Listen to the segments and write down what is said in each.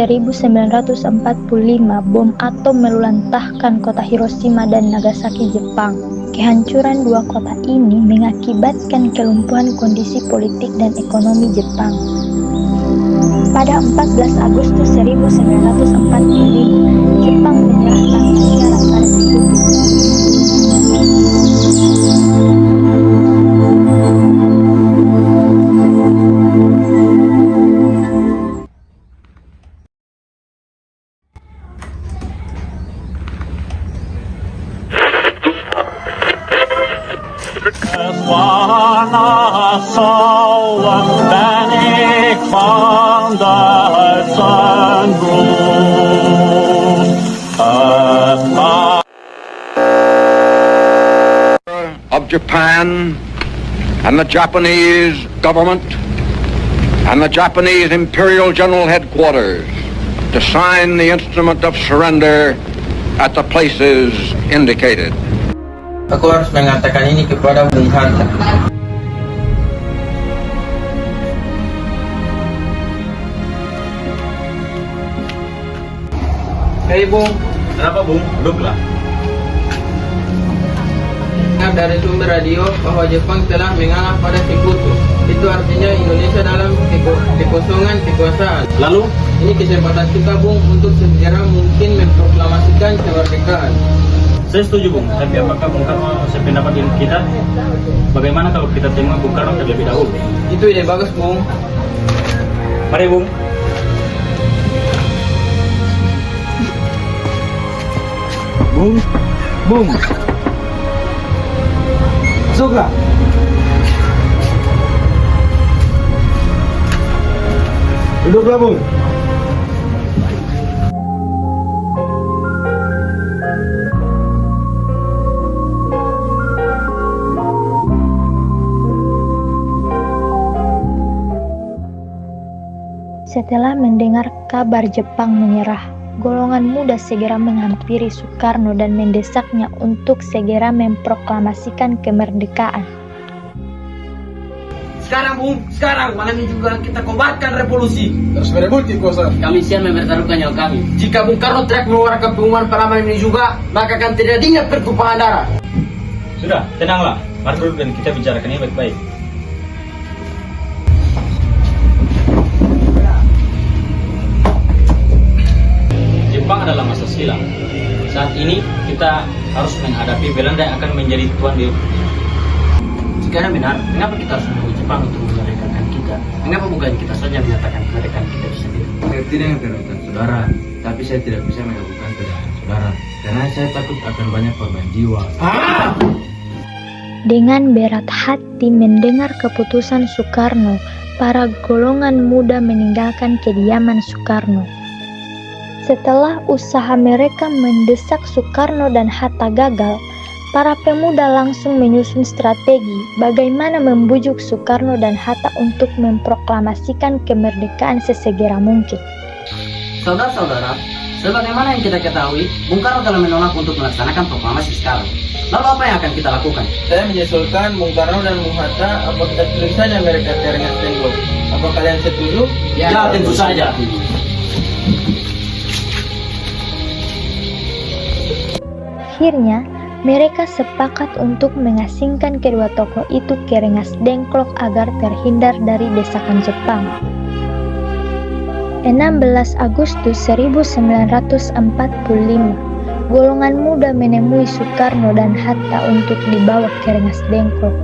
1945, bom atom meluluhlantahkan kota Hiroshima dan Nagasaki, Jepang. Kehancuran dua kota ini mengakibatkan kelumpuhan kondisi politik dan ekonomi Jepang. Pada 14 Agustus 1945, Jepang menyerahkan syarat pada sekutu. Of Japan and the Japanese government and the Japanese Imperial General Headquarters to sign the instrument of surrender at the places indicated. Aku harus mengatakan ini kepada Bung Hatta. Hei Bung. Kenapa Bung? Duduklah. Dari sumber radio bahwa Jepang telah mengalah pada Sekutu. Itu artinya Indonesia dalam kekosongan kekuasaan. Lalu? Ini kesempatan kita Bung untuk segera mungkin memproklamasikan kemerdekaan. Saya setuju Bung, tapi apakah Bung Karno sependapat dengan kita? Bagaimana kalau kita terima Bung Karno terlebih dahulu? Itu ide bagus Bung. Mari Bung. Bung. Masuklah. Duduklah Bung. Setelah mendengar kabar Jepang menyerah, golongan muda segera menghampiri Soekarno dan mendesaknya untuk segera memproklamasikan kemerdekaan. Sekarang Bung, sekarang malam ini juga kita kobarkan revolusi. Terus berebut kuasa. Kami siap mempertaruhkan nyawa kami. Jika Bung Karno tidak mengeluarkan pengumuman pada malam ini juga, maka akan terjadinya pertumpahan darah. Sudah, tenanglah. Mari duduk dan kita bicarakan ini baik-baik. Jepang adalah masa silam. Saat ini kita harus menghadapi Belanda yang akan menjadi tuan di. Jika benar, mengapa kita harus menunggu Jepang untuk memerdekakan kita? Mengapa bukan kita saja menyatakan kemerdekaan kita sendiri? Saya tidak memperlukan saudara, tapi saya tidak bisa melakukan kemerdekaan saudara karena saya takut akan banyak korban jiwa. Dengan berat hati mendengar keputusan Soekarno, para golongan muda meninggalkan kediaman Soekarno. Setelah usaha mereka mendesak Soekarno dan Hatta gagal, para pemuda langsung menyusun strategi bagaimana membujuk Soekarno dan Hatta untuk memproklamasikan kemerdekaan sesegera mungkin. Saudara-saudara, sebagaimana yang kita ketahui, Bung Karno telah menolak untuk melaksanakan proklamasi sekarang. Lalu apa yang akan kita lakukan? Saya menyesulkan Bung Karno dan Bung Hatta, apa kita tulis saja mereka ke Rengas Dengklok? Apa kalian setuju? Ya, tentu saja. Akhirnya, mereka sepakat untuk mengasingkan kedua tokoh itu ke Rengas Dengklok agar terhindar dari desakan Jepang. 16 Agustus 1945, golongan muda menemui Soekarno dan Hatta untuk dibawa ke Rengas Dengklok.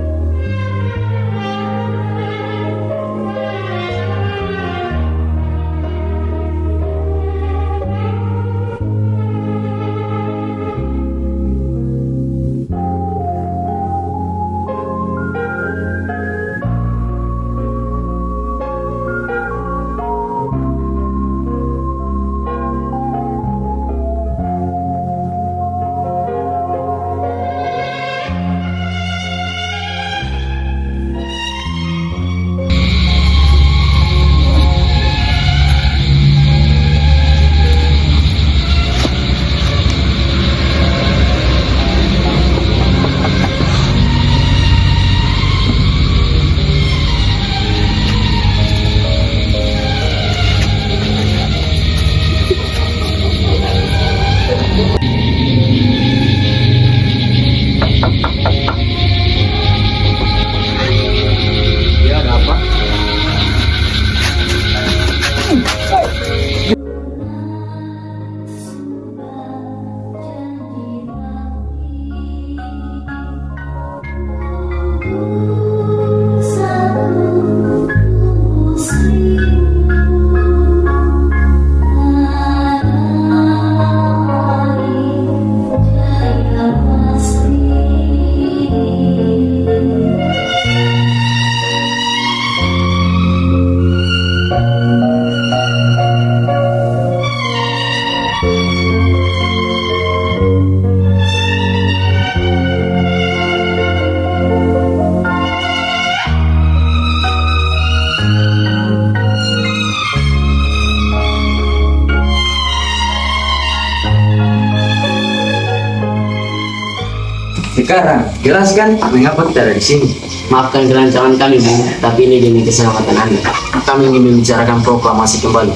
Sekarang, jelaskan mengapa kita ada di sini. Maafkan kelancangan kami, Bung, tapi ini demi keselamatan Anda. Kami ingin membicarakan proklamasi kembali.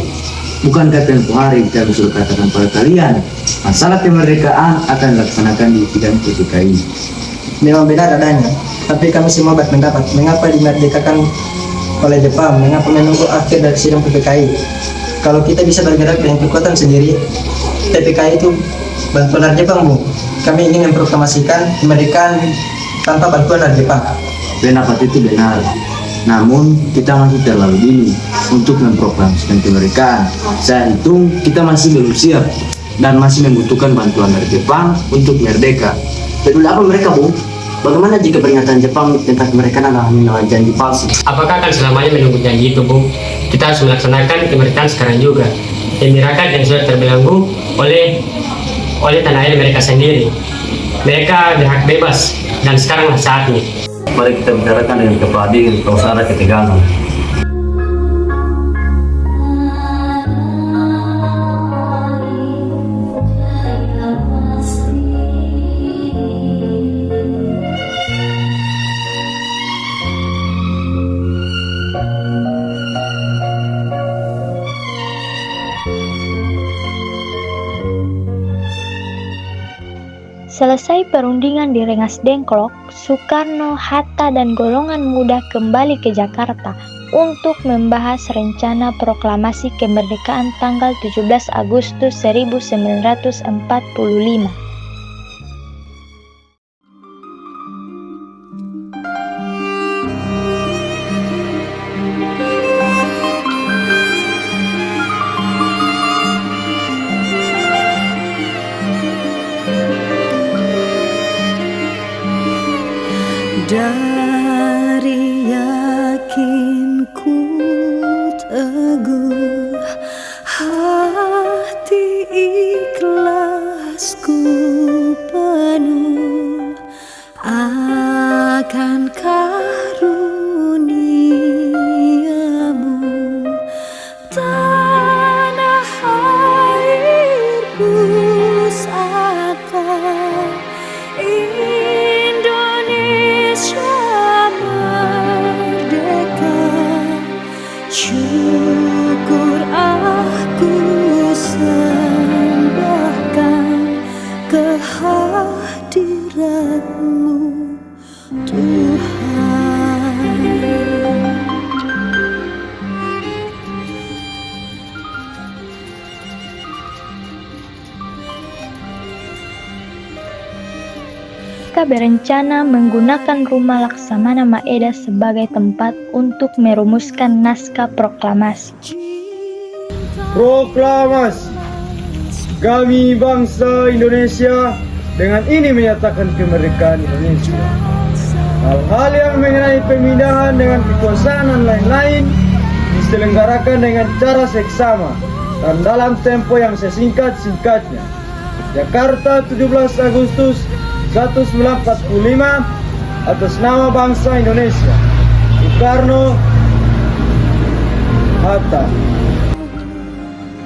Bukankah tempoh hari kami sudah katakan pada kalian, masalah kemerdekaan akan dilaksanakan di bidang PPKI. Memang benar adanya, tapi kami semua berpendapat mengapa dimerdekakan oleh Jepang, mengapa menunggu akhir dari sidang PPKI. Kalau kita bisa bergerak dengan kekuatan sendiri, PPKI itu bantuan dari Jepang, Bu. Kami ingin memproklamasikan kemerdekaan tanpa bantuan dari Jepang. Pendapat itu benar, namun kita masih terlalu dini untuk memproklamasikan kemerdekaan. Saya hitung kita masih belum siap dan masih membutuhkan bantuan dari Jepang untuk merdeka. Peduli apa mereka, Bung? Bagaimana jika pernyataan Jepang tentang kemerdekaan adalah hanya janji palsu? Apakah akan selamanya menunggu janji itu, Bung? Kita harus melaksanakan kemerdekaan sekarang juga. Demi rakyat yang sudah terbelenggu oleh tanah air mereka sendiri. Mereka berhak bebas, dan sekaranglah saatnya. Mari kita bicarakan dengan kepala dingin, tak usah ada ketegangan. Selesai perundingan di Rengas Dengklok, Soekarno, Hatta, dan golongan muda kembali ke Jakarta untuk membahas rencana proklamasi kemerdekaan tanggal 17 Agustus 1945. Dari yakinku teguh, hati ikhlasku penuh akan karuniamu, tanah airku Saka Indonesia merdeka. Syukur aku sembahkan kehadiratmu Tuhan. Mereka berencana menggunakan rumah Laksamana Maeda sebagai tempat untuk merumuskan naskah proklamasi. Proklamasi. Kami bangsa Indonesia dengan ini menyatakan kemerdekaan Indonesia. Hal-hal yang mengenai pemindahan dengan kekuasaan dan lain-lain diselenggarakan dengan cara seksama dan dalam tempo yang sesingkat-singkatnya. Jakarta, 17 Agustus 1945, atas nama bangsa Indonesia. Soekarno, Hatta.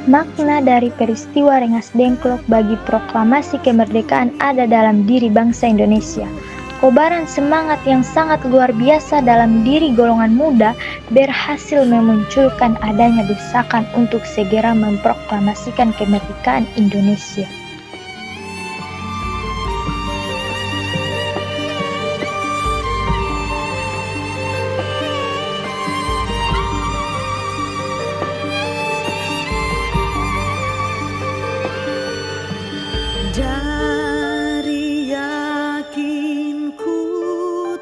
Makna dari peristiwa Rengas Dengklok bagi proklamasi kemerdekaan ada dalam diri bangsa Indonesia. Kobaran semangat yang sangat luar biasa dalam diri golongan muda berhasil memunculkan adanya desakan untuk segera memproklamasikan kemerdekaan Indonesia. Dari yakinku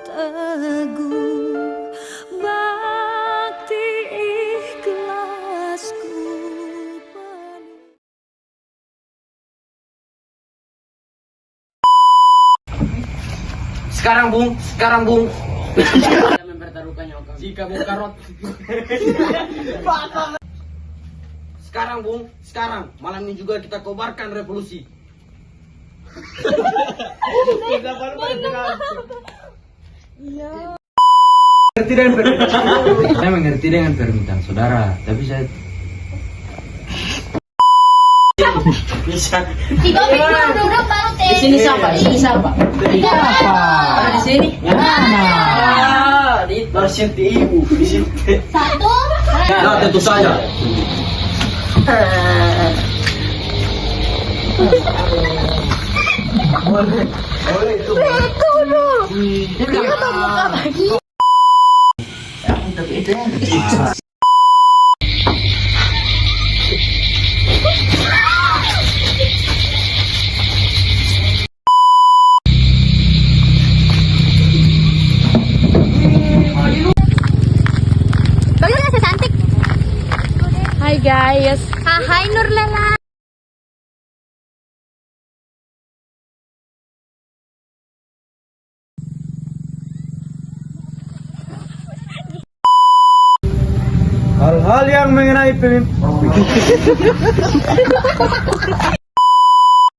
teguh, bakti ikhlasku penuh. Sekarang Bung. Kita mempertaruhkan nyawa kami. Jika Bung Karot. Sekarang Bung, malam ini juga kita kobarkan revolusi. Saya mengerti dengan permintaan saudara, tapi saya Bisa. Tiga puluh duduk baru teh. Di sini siapa? Di sini siapa? Di sini. Di ibu di situ. Satu. Nah, tentu saja. Bagaimana saya cantik? Hai guys. Hai Nurlela. Hal-hal yang mengenai pemimpin